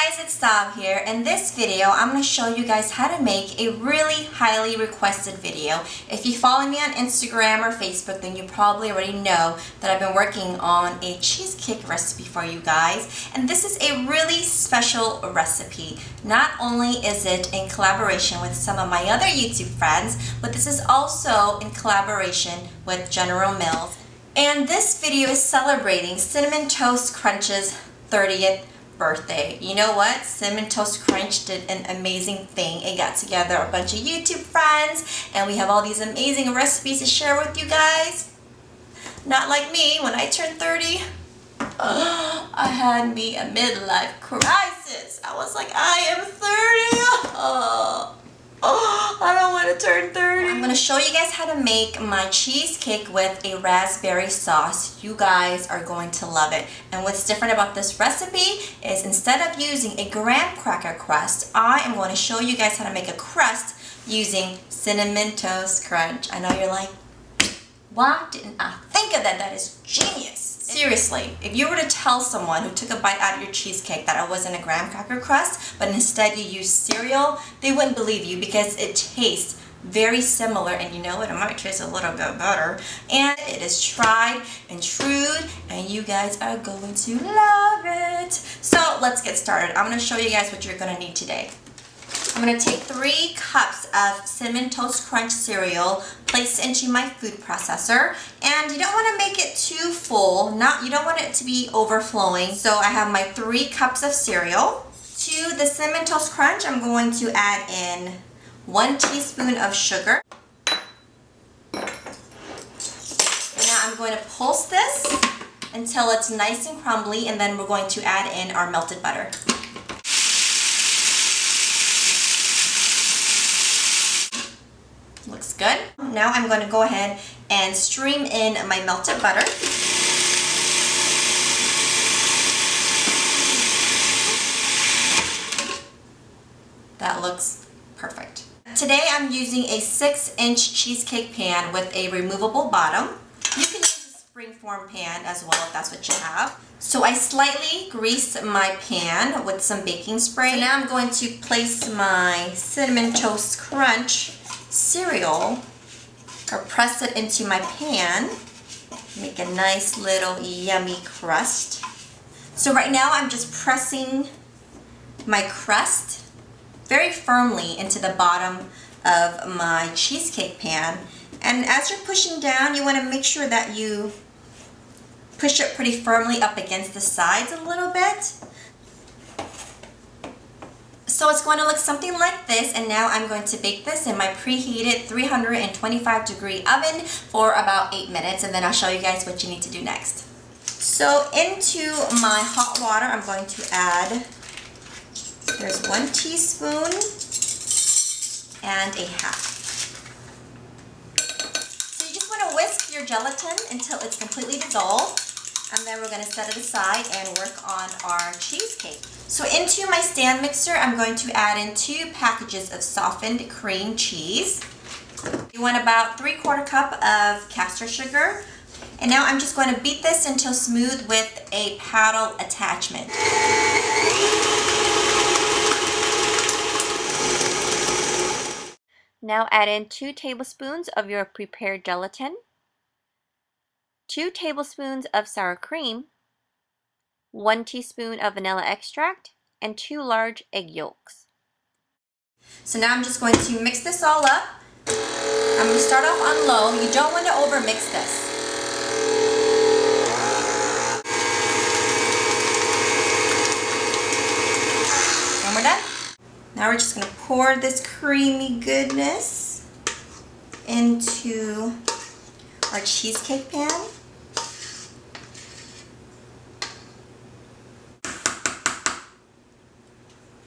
guys, it's Sav here. In this video, I'm going to show you guys how to make a really highly requested video. If you follow me on Instagram or Facebook, then you probably already know that I've been working on a cheesecake recipe for you guys. And this is a really special recipe. Not only is it in collaboration with some of my other YouTube friends, but this is also in collaboration with General Mills. And this video is celebrating Cinnamon Toast Crunch's 30th birthday. You know what? Cinnamon Toast Crunch did an amazing thing. It got together a bunch of YouTube friends and we have all these amazing recipes to share with you guys. Not like me, when I turned 30, I had me a midlife crisis. I was like, I am 30. I don't want to turn 30. I'm going to show you guys how to make my cheesecake with a raspberry sauce. You guys are going to love it. And what's different about this recipe is instead of using a graham cracker crust, I am going to show you guys how to make a crust using Cinnamon Toast Crunch. I know you're like, why didn't I think of that? That is genius. Seriously, if you were to tell someone who took a bite out of your cheesecake that it wasn't a graham cracker crust, but instead you used cereal, they wouldn't believe you because it tastes very similar, and you know what, it might taste a little bit better. And it is tried and true, and you guys are going to love it. So let's get started. I'm going to show you guys what you're going to need today. I'm going to take 3 cups of Cinnamon Toast Crunch cereal, place it into my food processor, and you don't want to make it too full. You don't want it to be overflowing. So I have my 3 cups of cereal. To the Cinnamon Toast Crunch, I'm going to add in 1 teaspoon of sugar. And now I'm going to pulse this until it's nice and crumbly, and then we're going to add in our melted butter. Looks good. Now I'm going to go ahead and stream in my melted butter. That looks perfect. Today I'm using a 6-inch cheesecake pan with a removable bottom. You can use a springform pan as well if that's what you have. So I slightly greased my pan with some baking spray. So now I'm going to place my Cinnamon Toast Crunch cereal, or press it into my pan, make a nice little yummy crust. So right now I'm just pressing my crust very firmly into the bottom of my cheesecake pan, and as you're pushing down, you want to make sure that you push it pretty firmly up against the sides a little bit. So it's going to look something like this, and now I'm going to bake this in my preheated 325 degree oven for about 8 minutes, and then I'll show you guys what you need to do next. So into my hot water, I'm going to add, there's 1 teaspoon and a half. So you just want to whisk your gelatin until it's completely dissolved. And then we're going to set it aside and work on our cheesecake. So into my stand mixer, I'm going to add in 2 packages of softened cream cheese. You want about 3/4 cup of caster sugar. And now I'm just going to beat this until smooth with a paddle attachment. Now add in 2 tablespoons of your prepared gelatin, 2 tablespoons of sour cream, 1 teaspoon of vanilla extract, and 2 large egg yolks. So now I'm just going to mix this all up. I'm going to start off on low. You don't want to overmix this. And we're done. Now we're just going to pour this creamy goodness into our cheesecake pan.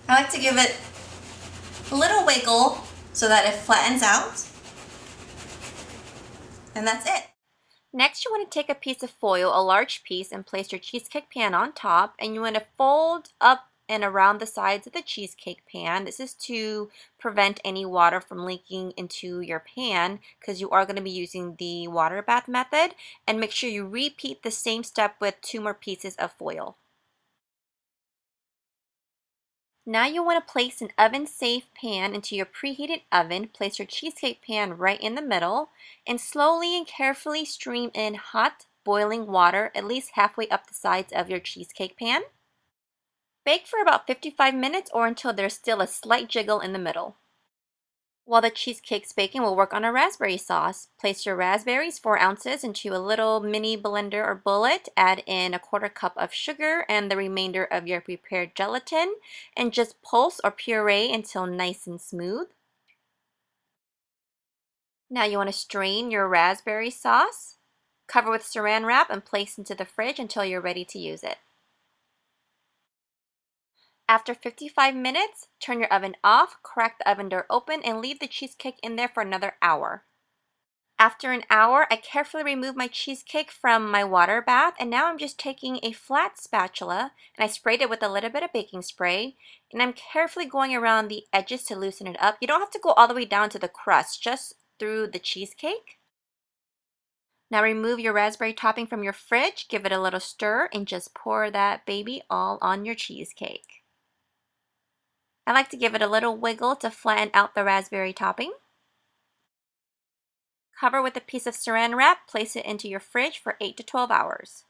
I like to give it a little wiggle so that it flattens out. And that's it. Next, you want to take a piece of foil, a large piece, and place your cheesecake pan on top, and you want to fold up and around the sides of the cheesecake pan. This is to prevent any water from leaking into your pan because you are going to be using the water bath method. And make sure you repeat the same step with 2 more pieces of foil. Now you want to place an oven-safe pan into your preheated oven. Place your cheesecake pan right in the middle and slowly and carefully stream in hot, boiling water at least halfway up the sides of your cheesecake pan. Bake for about 55 minutes or until there's still a slight jiggle in the middle. While the cheesecake's baking, we'll work on a raspberry sauce. Place your raspberries, 4 ounces, into a little mini blender or bullet. Add in a 1/4 cup of sugar and the remainder of your prepared gelatin, and just pulse or puree until nice and smooth. Now you want to strain your raspberry sauce, cover with saran wrap, and place into the fridge until you're ready to use it. After 55 minutes, turn your oven off, crack the oven door open, and leave the cheesecake in there for another hour. After an hour, I carefully removed my cheesecake from my water bath, and now I'm just taking a flat spatula and I sprayed it with a little bit of baking spray, and I'm carefully going around the edges to loosen it up. You don't have to go all the way down to the crust, just through the cheesecake. Now remove your raspberry topping from your fridge, give it a little stir, and just pour that baby all on your cheesecake. I like to give it a little wiggle to flatten out the raspberry topping. Cover with a piece of saran wrap, place it into your fridge for 8 to 12 hours.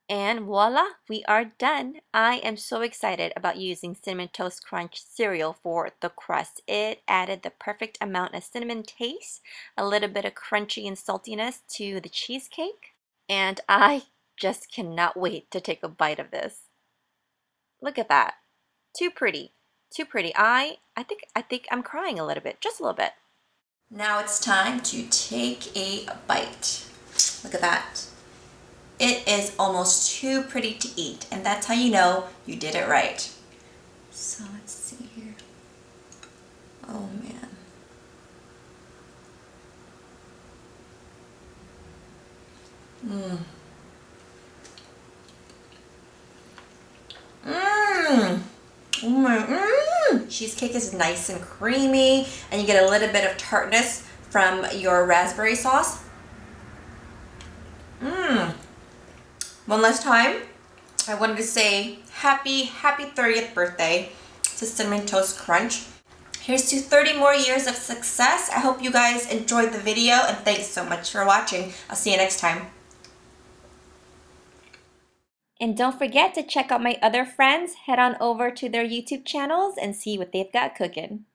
And voila, we are done. I am so excited about using Cinnamon Toast Crunch cereal for the crust. It added the perfect amount of cinnamon taste, a little bit of crunchy and saltiness to the cheesecake, and I just cannot wait to take a bite of this. Look at that. Too pretty. Too pretty. I think I'm crying a little bit, just a little bit. Now it's time to take a bite. Look at that. It is almost too pretty to eat, and that's how you know you did it right. So let's see here. Oh man. Mmm. Mmm. Oh my, cheesecake is nice and creamy, and you get a little bit of tartness from your raspberry sauce. One last time, I wanted to say happy 30th birthday to Cinnamon Toast Crunch. Here's to 30 more years of success. I hope you guys enjoyed the video, and thanks so much for watching. I'll see you next time. And don't forget to check out my other friends. Head on over to their YouTube channels and see what they've got cooking.